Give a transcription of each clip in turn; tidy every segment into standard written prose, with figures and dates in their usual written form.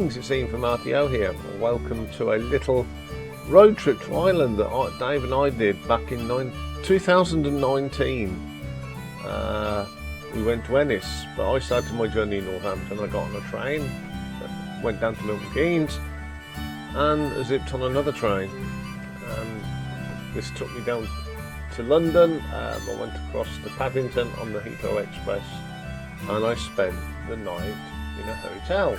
Greetings, it's Ian from RTO here. Welcome to a little road trip to Ireland that Dave and I did back in 2019. We went to Ennis, but I started my journey in Northampton. I got on a train, went down to Milton Keynes and zipped on another train. This took me down to London. I went across to Paddington on the Heathrow Express and I spent the night in a hotel.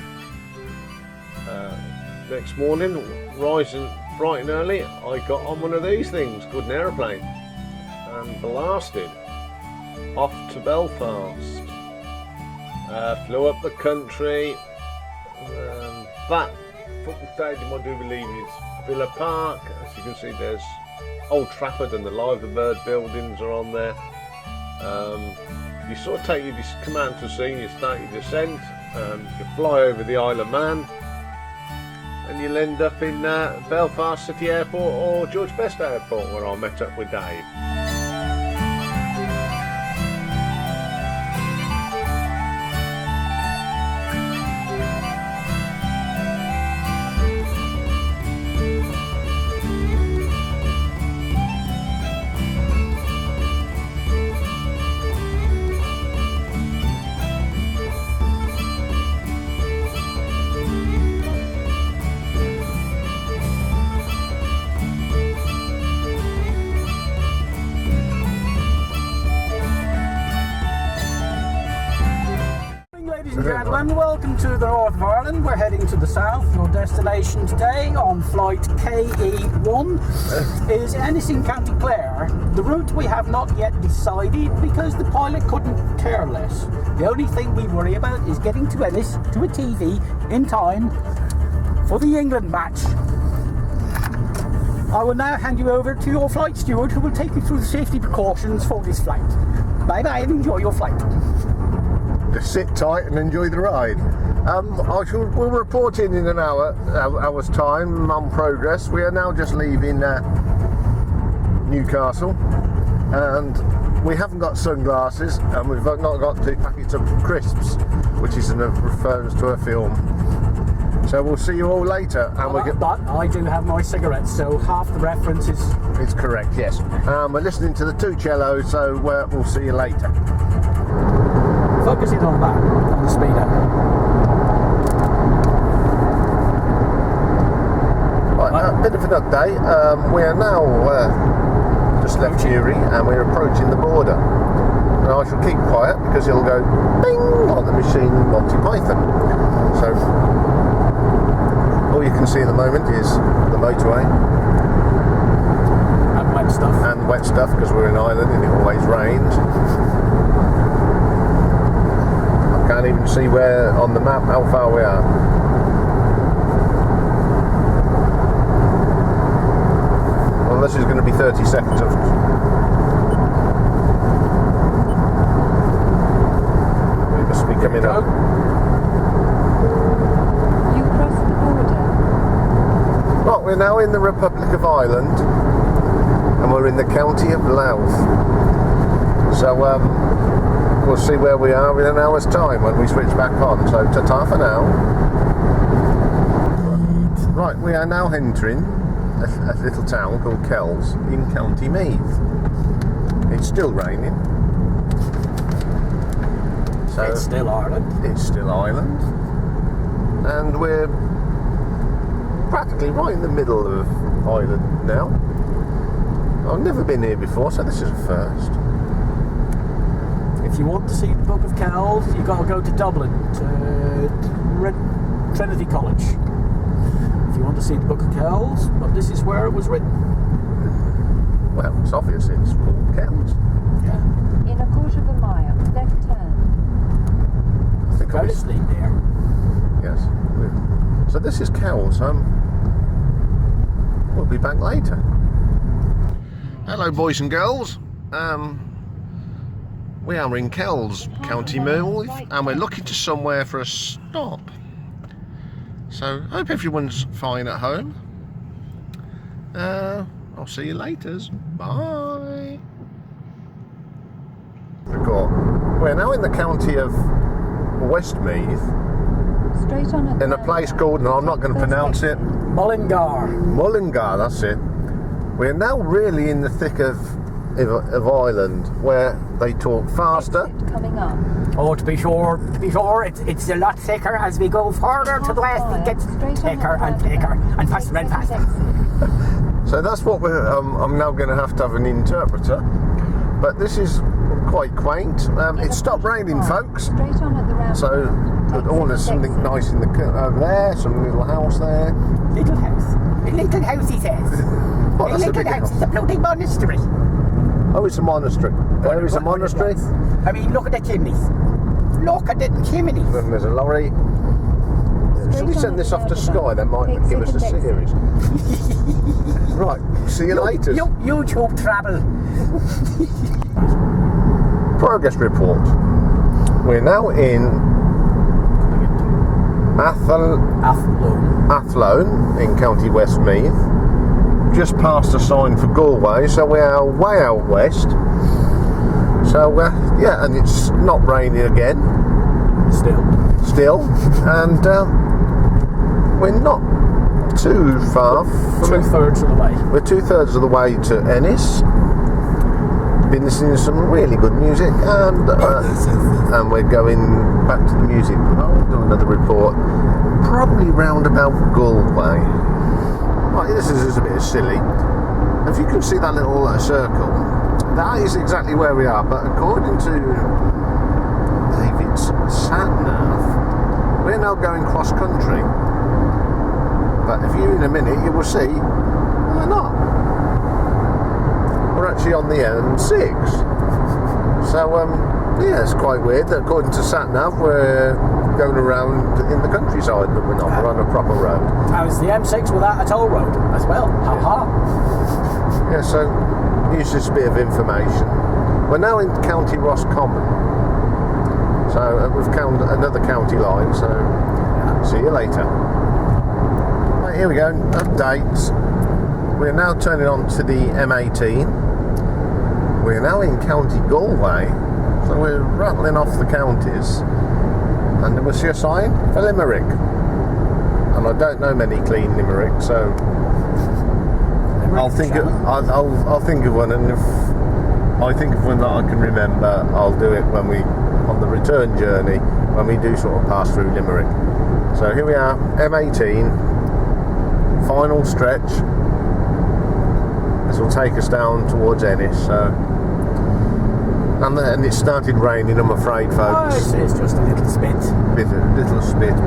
Next morning, rising bright and early, I got on one of these things called an aeroplane and blasted off to Belfast. Flew up the country. That football stadium, I do believe, is Villa Park. As you can see, there's Old Trafford and the Live the Bird buildings are on there. You sort of take your command to sea, you start your descent, you fly over the Isle of Man, and you'll end up in Belfast City Airport or George Best Airport, where I met up with Dave. Gentlemen, welcome to the north of Ireland. We're heading to the south. Your destination today on flight KE1 is Ennis in County Clare. The route we have not yet decided because the pilot couldn't care less. The only thing we worry about is getting to Ennis to a TV in time for the England match. I will now hand you over to your flight steward who will take you through the safety precautions for this flight. Bye bye and enjoy your flight. Just sit tight and enjoy the ride. We'll report in an hour's time on progress. We are now just leaving Newcastle, and we haven't got sunglasses, and we've not got 2 packets of crisps, which is a reference to a film. So we'll see you all later. But I do have my cigarettes, so half the reference is... It's correct, yes. We're listening to the 2 cellos, so we'll see you later. Focusing on that, on the speedo. Right, a bit of an update. We are now just left Newry and we're approaching the border. And I shall keep quiet because it'll go bing like the machine in Monty Python. So all you can see at the moment is the motorway. And wet stuff. And wet stuff because we're in Ireland and it always rains. Can't even see where on the map how far we are. Well, this is going to be 30 seconds of. We must be coming up. You crossed the border. Well, we're now in the Republic of Ireland, and we're in the county of Louth. So we'll see where we are in an hour's time when we switch back on. So ta-ta for now. Right, we are now entering a little town called Kells in County Meath. It's still raining. So it's still Ireland. It's still Ireland. And we're practically right in the middle of Ireland now. I've never been here before, so this is a first. If you want to see the Book of Kells, you've got to go to Dublin, to Trinity College. If you want to see the Book of Kells, but this is where it was written. Well, it's obvious it's called Kells. Yeah. In a quarter of a mile, left turn. I think Go to sleep there. Yes. So this is Kells. We'll be back later. Hello, boys and girls. We are in Kells, County Meath, and we're looking to somewhere for a stop. So, I hope everyone's fine at home. I'll see you later. Bye. We're now in the county of Westmeath, Straight on at the in a place roundabout. called, and I'm not going to First pronounce it, exit. Mullingar. Mullingar, that's it. We're now really in the thick of Ireland, where they talk faster. Exit coming up. Oh, to be sure, it's a lot thicker as we go further to the west. It gets thicker and thicker and faster and faster. So that's what I'm now going to have an interpreter. But this is quite quaint. It stopped raining, folks. Straight on at the roundabout. So, there's something nice in the over there, some little house there. Little house. A little house, he says. Oh, A that's a little big house. house. It's a bloody monastery. Oh, it's a monastery. Where is a monastery? I mean, look at the chimneys. Look at the chimneys. Then there's a lorry. Should we send this off to Sky? They might give us a series. Right, see you later. YouTube travel. Progress report. We're now in Athlone in County Westmeath. Just past a sign for Galway, so we are way out west. So yeah, and it's not raining again. Still, and we're not too far. Two-thirds of the way. We're 2/3 of the way to Ennis. Been listening to some really good music, and we're going back to the music. I'll do another report, probably round about Galway. Right, this is a bit silly. If you can see that little circle, that is exactly where we are. But according to David's sat-nav, we're now going cross-country. But if you in a minute, you will see we're not. We're actually on the M6. So, yeah, it's quite weird that according to sat-nav, we're going around in the countryside, but we're not. We're on a proper road. How's the M6 without a toll road as well? Aha. Yeah, so here's just a bit of information. We're now in County Roscommon. So we've found another county line, so see you later. Right, here we go, updates. We're now turning on to the M18. We're now in County Galway, so we're rattling off the counties. And then we'll see a sign for Limerick. And I don't know many clean Limerick, so I'll think of one, and if I think of one that I can remember, I'll do it when we on the return journey, when we do sort of pass through Limerick. So here we are, M18, final stretch. This will take us down towards Ennis. So, and it started raining, I'm afraid, folks. Oh, it's just a little spit.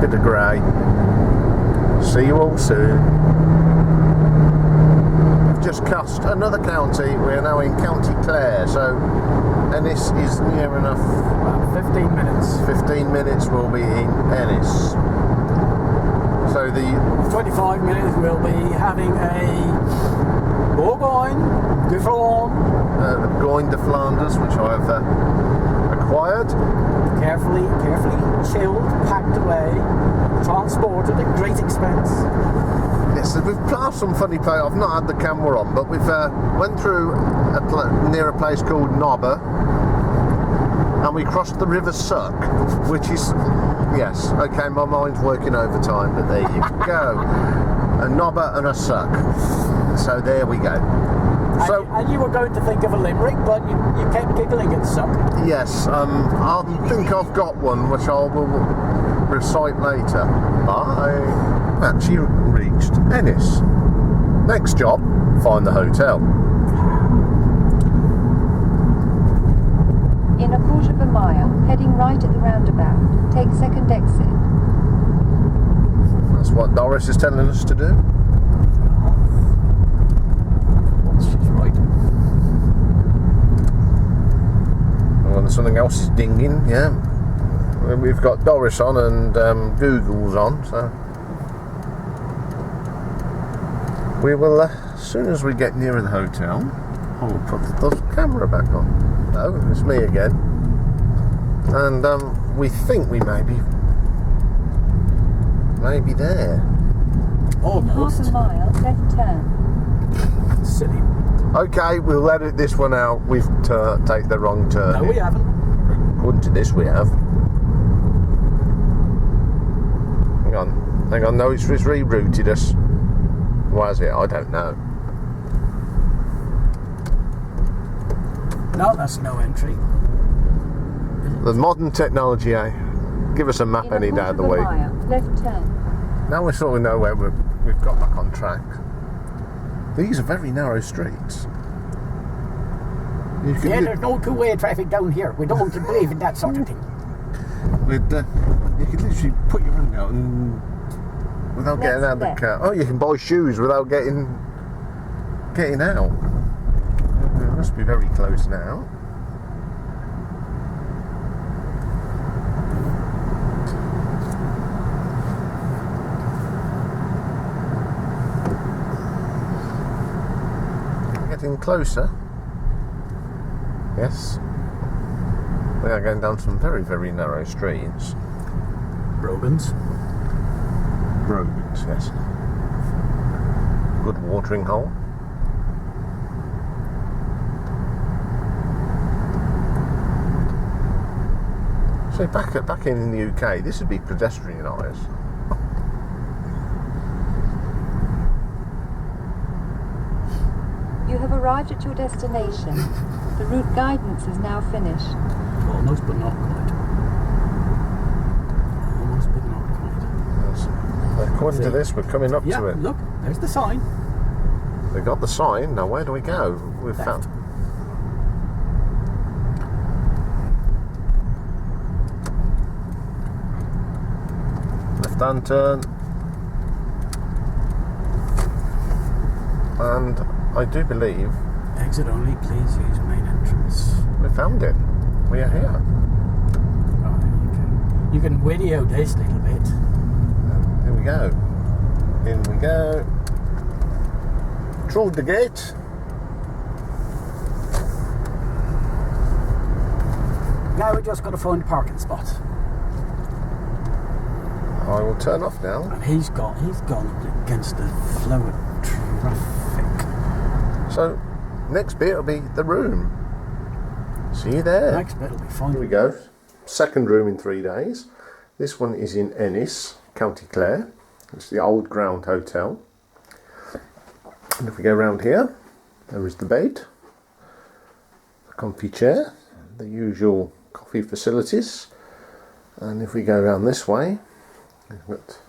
Bit of grey. See you all soon. We've just crossed another county. We're now in County Clare, so Ennis is near enough. About 15 minutes. 15 minutes we'll be in Ennis. So the 25 minutes we'll be having a Bourgogne de Flandre. Going to Flanders, which I've acquired. Carefully chilled, packed away, transported at great expense. Yes, we've passed some funny place. I've not had the camera on, but we've went through near a place called Nobber, and we crossed the River Suck, which is, yes, okay, my mind's working overtime, but there you go. A Nobber and a Suck. So there we go. So, and you were going to think of a limerick, but you kept giggling at Suck. yes, I think I've got one, which I will recite later. I actually reached Ennis. Next job, find the hotel. In a quarter of a mile, heading right at the roundabout. Take second exit. That's what Doris is telling us to do. She's right. Well, something else is dinging, yeah. We've got Doris on and Google's on, so we will, as soon as we get nearer the hotel, I'll put the camera back on. No, it's me again. And we think we may be there. In half a mile, left turn. Silly. Okay, we'll edit this one out. We've taken the wrong turn. No, we haven't. According to this, we have. Hang on, no, it's rerouted us. Why is it? I don't know. No, that's no entry. The modern technology, eh? Give us a map In any day of the week. mile, left turn. Now we sort of know where we've got back on track. These are very narrow streets. Yeah, there's no two-way traffic down here. We don't believe in that sort of thing. You can literally put your hand out and without getting out of the car. Oh, you can buy shoes without getting out. It must be very close now. Getting closer. Yes. We are going down some very, very narrow streets. Brogans. Roads, yes. Good watering hole. So back in the UK, this would be pedestrianised. You have arrived at your destination. The route guidance is now finished. Almost, but not quite. Almost, but not quite. Yes. According to this, we're coming up to it. Look, there's the sign. We got the sign. Now where do we go? We've found. Left-hand turn. And I do believe Exit only, please use main entrance. we found it. We are here. Oh, you can video this little bit. Here we go. In we go. Through the gate. Now we just got to find a parking spot. I will turn off now. And he's gone against the flow of traffic. So, next bit will be the room. See you there. Next bit will be fine. Here we go. Second room in 3 days. This one is in Ennis, County Clare. It's the Old Ground Hotel. And if we go around here, there is the bed, the comfy chair, the usual coffee facilities. And if we go around this way, we've got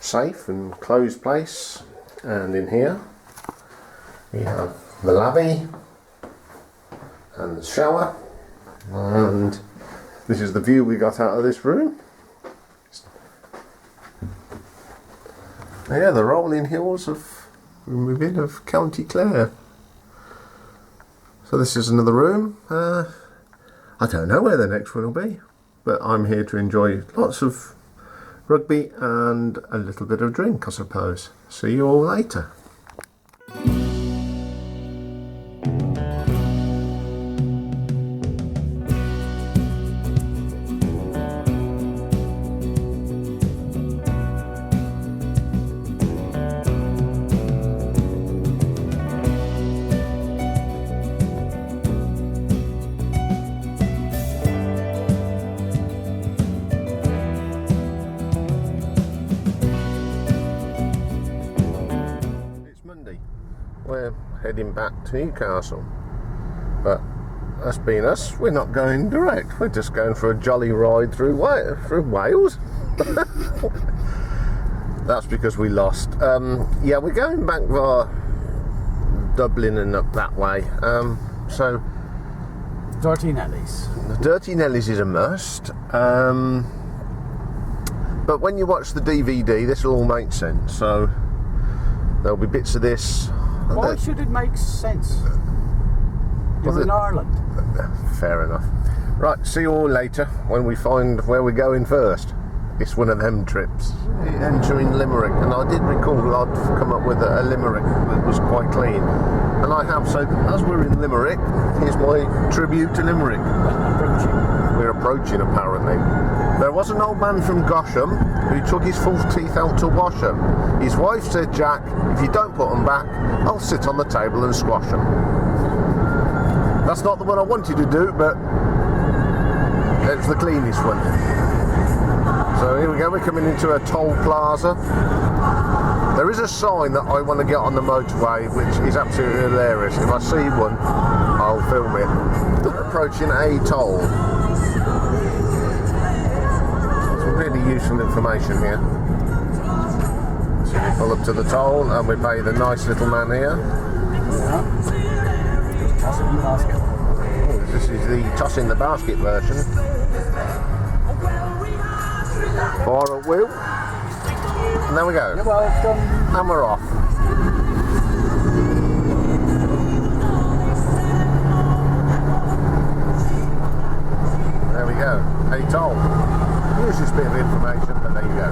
safe and closed place. And in here, we have the lavvy and the shower, and this is the view we got out of this room. Yeah, the rolling hills of within of County Clare. So this is another room. I don't know where the next one will be, but I'm here to enjoy lots of rugby and a little bit of drink, I suppose. See you all later. We're heading back to Newcastle, but us being us, we're not going direct. We're just going for a jolly ride through Wales. That's because we lost. Yeah, we're going back via Dublin and up that way. So Dirty Nellies. the Dirty Nellies is a must. But when you watch the DVD, this will all make sense. So there'll be bits of this. Why should it make sense? You're in Ireland. Fair enough. Right, see you all later when we find where we're going first. It's one of them trips. Entering Limerick, and I did recall I'd come up with a Limerick that was quite clean. And I have, so as we're in Limerick, here's my tribute to Limerick. We're approaching, apparently. There was an old man from Gosham who took his false teeth out to wash them. His wife said, "Jack, if you don't put them back, I'll sit on the table and squash them." That's not the one I wanted to do, but it's the cleanest one. So here we go, we're coming into a toll plaza. There is a sign that I want to get on the motorway, which is absolutely hilarious. If I see one, I'll film it. We're approaching a toll. Some really useful information here. So we pull up to the toll and we pay the nice little man here. Yeah. Just toss it in the basket. Oh, this is the toss in the basket version. Fire up wheel. And there we go. You're welcome. And we're off. There we go. A toll. Useless bit of information, but there you go.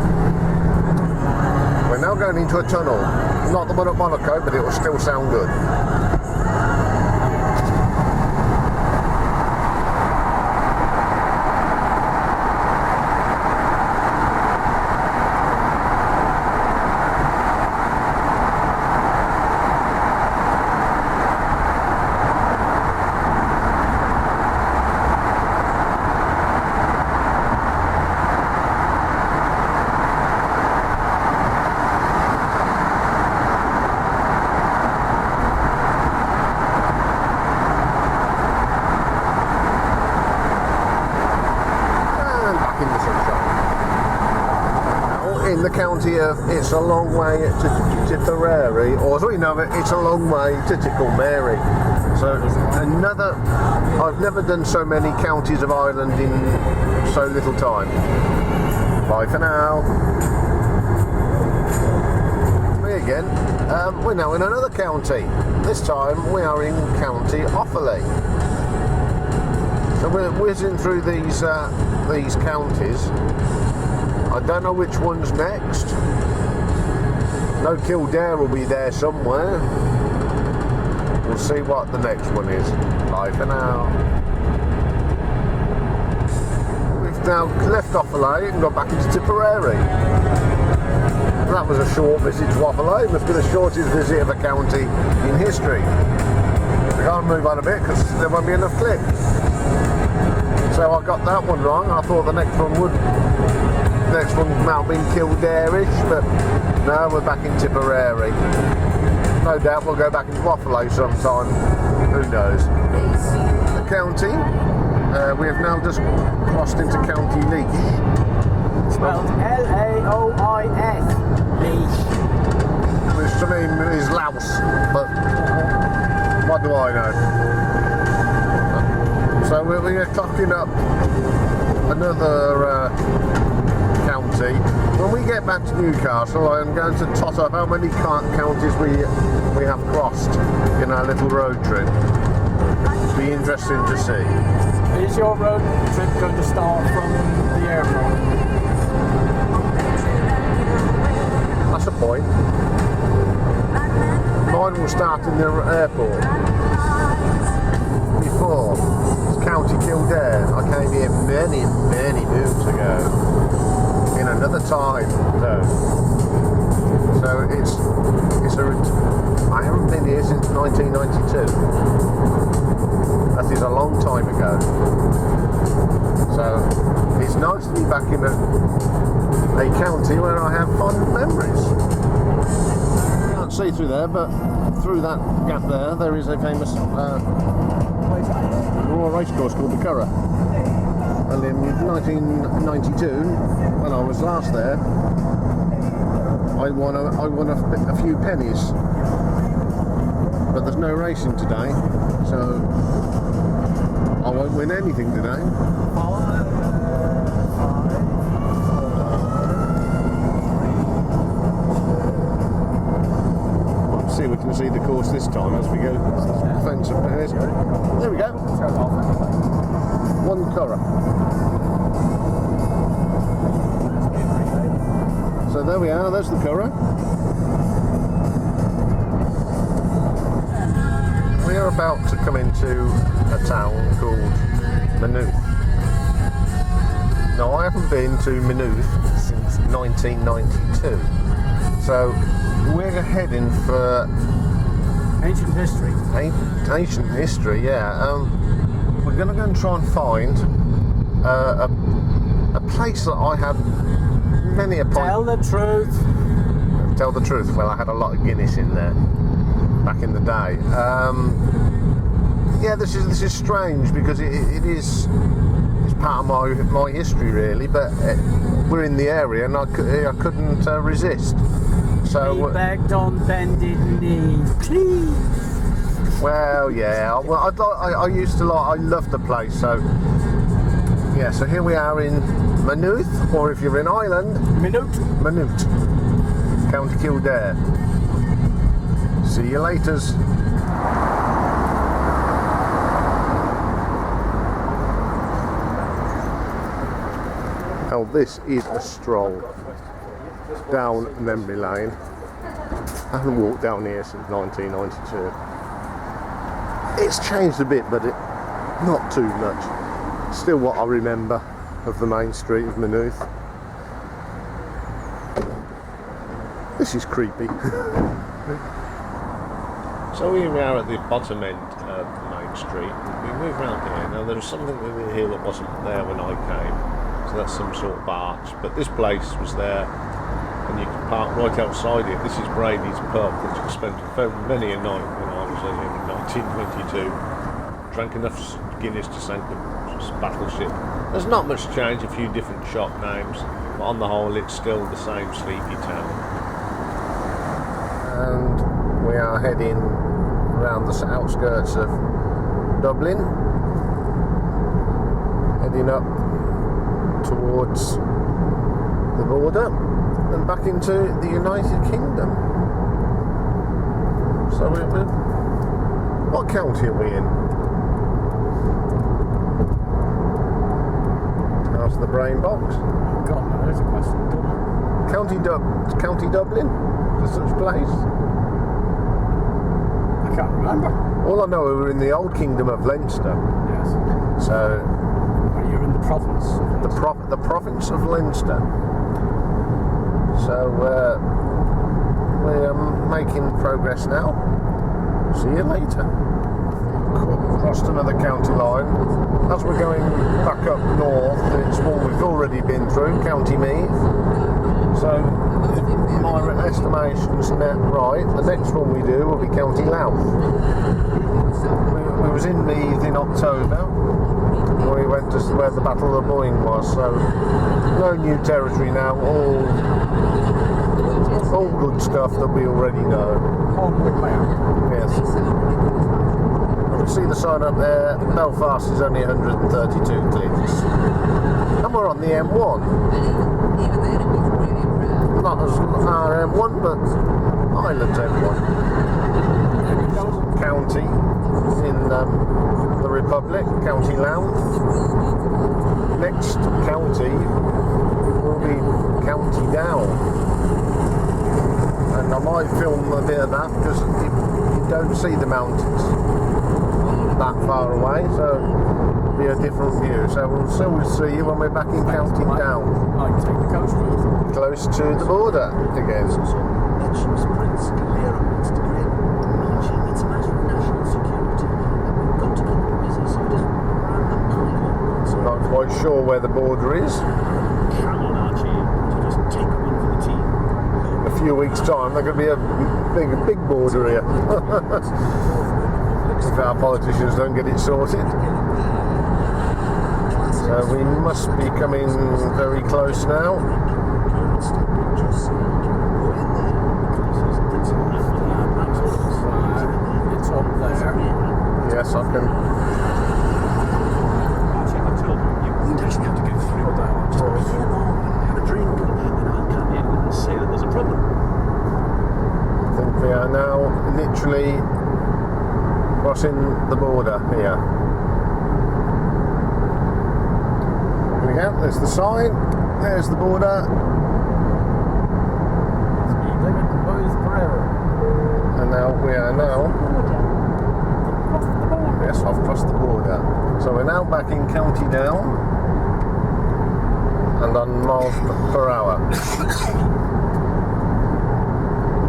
We're now going into a tunnel. Not the one at Monaco, but it will still sound good. In the county of It's a Long Way to Tipperary, or as we know it, It's a Long Way to Tickle Mary. So another, I've never done so many counties of Ireland in so little time. Bye for now. Me again. We're now in another county. This time we are in County Offaly. So we're whizzing through these counties. I don't know which one's next. No, Kildare will be there somewhere. We'll see what the next one is. Bye for now. We've now left Offaly and got back into Tipperary. That was a short visit to Offaly. It must be the shortest visit of a county in history. We can't move on a bit because there won't be enough clicks. So I got that one wrong. I thought the next one would. Next one might have been Kildare-ish, but no, we're back in Tipperary. No doubt we'll go back into Offaly sometime. Who knows? The county, we have now just crossed into County Laois. Spelled L-A-O-I-S. Laois. Which to me is Laos, but what do I know? So we're clocking up another county. When we get back to Newcastle, I'm going to tot up how many counties we have crossed in our little road trip. Be interesting to see. Is your road trip going to start from the airport? That's a point. Mine will start in the airport. Before, it's County Kildare. I came here many moons ago. In another time zone. So I haven't been here since 1992. That is a long time ago. So it's nice to be back in a county where I have fond memories. You can't see through there, but through that gap there is a famous racecourse called the Curragh. And in 1992, when I was last there, I won a few pennies. But there's no racing today, so I won't win anything today. Let's see if we can see the course this time as we go. Fence of pennies. There we go. One Curragh. So there we are, there's the Curragh. We are about to come into a town called Maynooth. Now I haven't been to Maynooth since 1992. So we're heading for Ancient history. Ancient history, yeah. We're going to go and try and find a a place that I had many a point. Tell the truth. Tell the truth. Well, I had a lot of Guinness in there back in the day. Yeah, this is strange because it is part of my history really, but we're in the area and I couldn't resist. So He begged on bended knee, please. well, yeah. Well, I used to I loved the place. So yeah. So here we are in Maynooth, or if you're in Ireland, Maynooth, County Kildare. See you laters. Now this is a stroll down memory lane. I haven't walked down here since 1992. It's changed a bit, but not too much. Still what I remember of the main street of Maynooth. This is creepy. So we are at the bottom end of the main street. We move around here. Now there's something here that wasn't there when I came. So that's some sort of arch. But this place was there, and you can park right outside it. This is Brady's pub, which I spent many a night when I was here in 1922. Drank enough Guinness to sink the battleship. There's not much change, a few different shop names, but on the whole it's still the same sleepy town. And we are heading around the outskirts of Dublin, heading up towards the border and back into the United Kingdom. So what county are we in? How's the brain box? God, no, there's a question. County Dublin? To such place? I can't remember. All I know, we were in the old kingdom of Leinster. Yes. So Well, you're in the province. the province of Leinster. So we're making progress now. See you later. Crossed another county line. As we're going back up north, it's one we've already been through, County Meath. So if my estimation's net right, the next one we do will be County Louth. We was in Meath in October. We went to where the Battle of the Boyne was, so no new territory now, all good stuff that we already know. Onward bound. Yes. You can see the sign up there, Belfast is only 132 clicks. And we're on the M1. Not as our M1, but Ireland's M1. County in the Republic, County Louth. Next county will be County Down. And I might film a bit of that because you don't see the mountains that far away, so it'll be a different view. So we'll see you when we're back in County Down. I'd take the coast route. Close to the border again. Not quite sure where the border is. A few weeks' time, there could be a big border here. If our politicians don't get it sorted. So we must be coming very close now. It's up there. Yes, I can. You actually have to go through that. Just have a drink and I'll come in and say that there's a problem. I think we are now literally crossing the border here. There we go, there's the sign, there's the border. Speed limit imposed forever. And now we are now, yes, I've crossed the border. So we're now back in County Down and on miles per hour.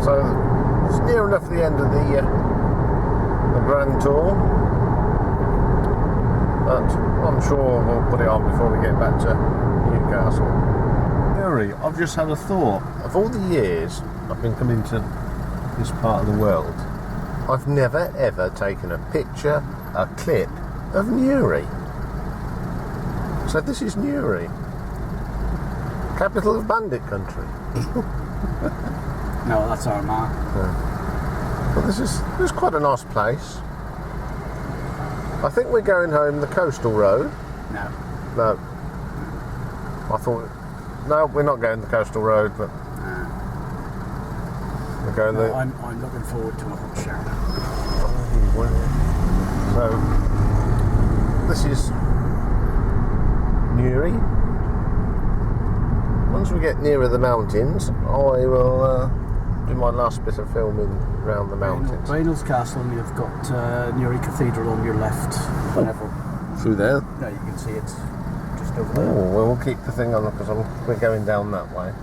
So it's near enough the end of the Grand Tour. but I'm sure we'll put it on before we get back to Newcastle. Newry, I've just had a thought. Of all the years I've been coming to this part of the world, I've never ever taken a picture, a clip of Newry. So this is Newry, capital of Bandit Country. No, that's Armagh. But this is quite a nice place. I think we're going home the coastal road. No. No. I thought, no, we're not going the coastal road, but we're going the... I'm looking forward to a hot shower. So, this is Newry. Once we get nearer the mountains, I will do my last bit of filming around the mountains. Reynolds Castle, and you've got Newry Cathedral on your left. Whenever. Through there? No, you can see it just over there. Oh, well, we'll keep the thing on because we're going down that way.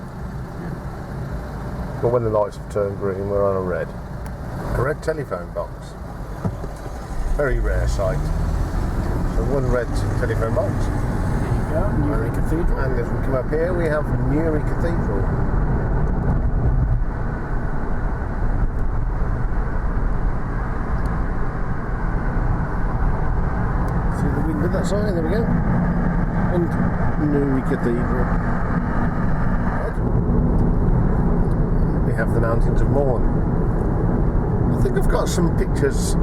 But when the lights have turned green, we're on a red. A red telephone box. Very rare sight. So one red telephone box. There you go, Newry Cathedral. And as we come up here, we have Newry Cathedral. See the window? With that sign, there we go. And Newry Cathedral. We have the Mountains of Mourne. I think I've got some pictures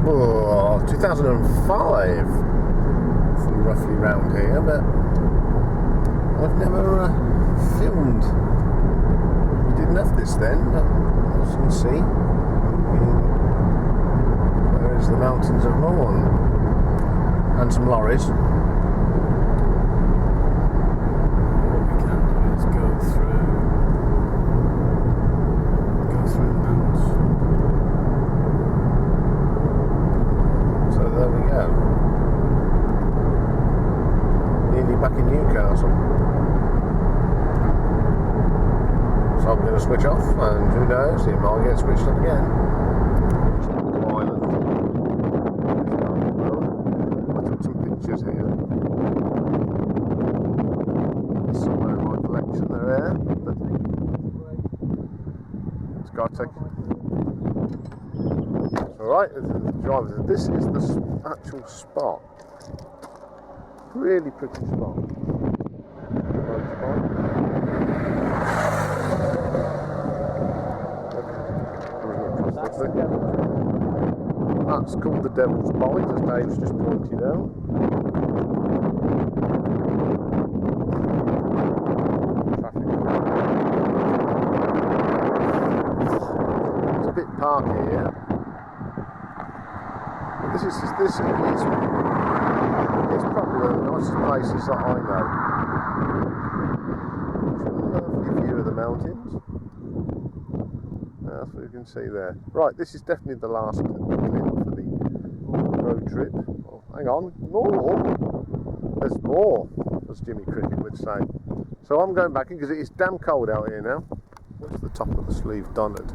of 2005 from roughly round here, but I've never filmed. We didn't have this then, but as you can see, there is the Mountains of Mourne and some lorries. What we can do is go through the mountains. So there we go. Nearly back in Newcastle. So I'm going to switch off, and who knows, it might get switched on again. Island. I took some pictures here. Somewhere in my collection they're there. But it's got to take. Alright, driver, this is the actual spot. Really pretty spot. That's called the Devil's Bite, as Dave's just pointed out. It's a bit parky here. This is it's probably one of the nicest places that I know. Lovely view of the mountains. That's what you can see there. Right, this is definitely the last clip for the road trip. Oh, hang on, more. There's more, as Jimmy Cricket would say. So I'm going back in because it is damn cold out here now. That's the top of the sleeve donnered,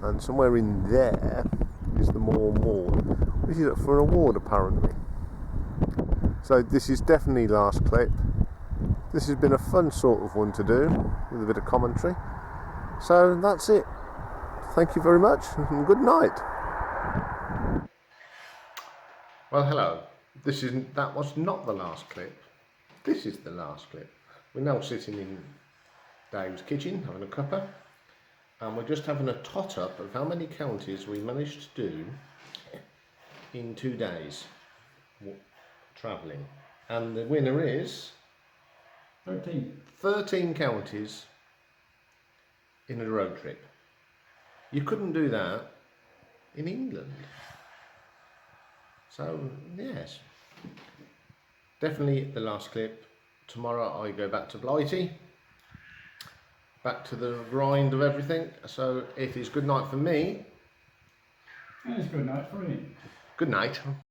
and somewhere in there is the Mourne Wall, which is up for an award apparently. So this is definitely last clip. This has been a fun sort of one to do with a bit of commentary. So that's it. Thank you very much and good night. Well, hello. That was not the last clip. This is the last clip. We're now sitting in Dave's kitchen having a cuppa, and we're just having a tot up of how many counties we managed to do in 2 days travelling. And the winner is 13 counties in a road trip. You couldn't do that in England. So yes, definitely the last clip. Tomorrow I go back to Blighty, back to the grind of everything. So it is good night for me. And it's good night for me. Good night.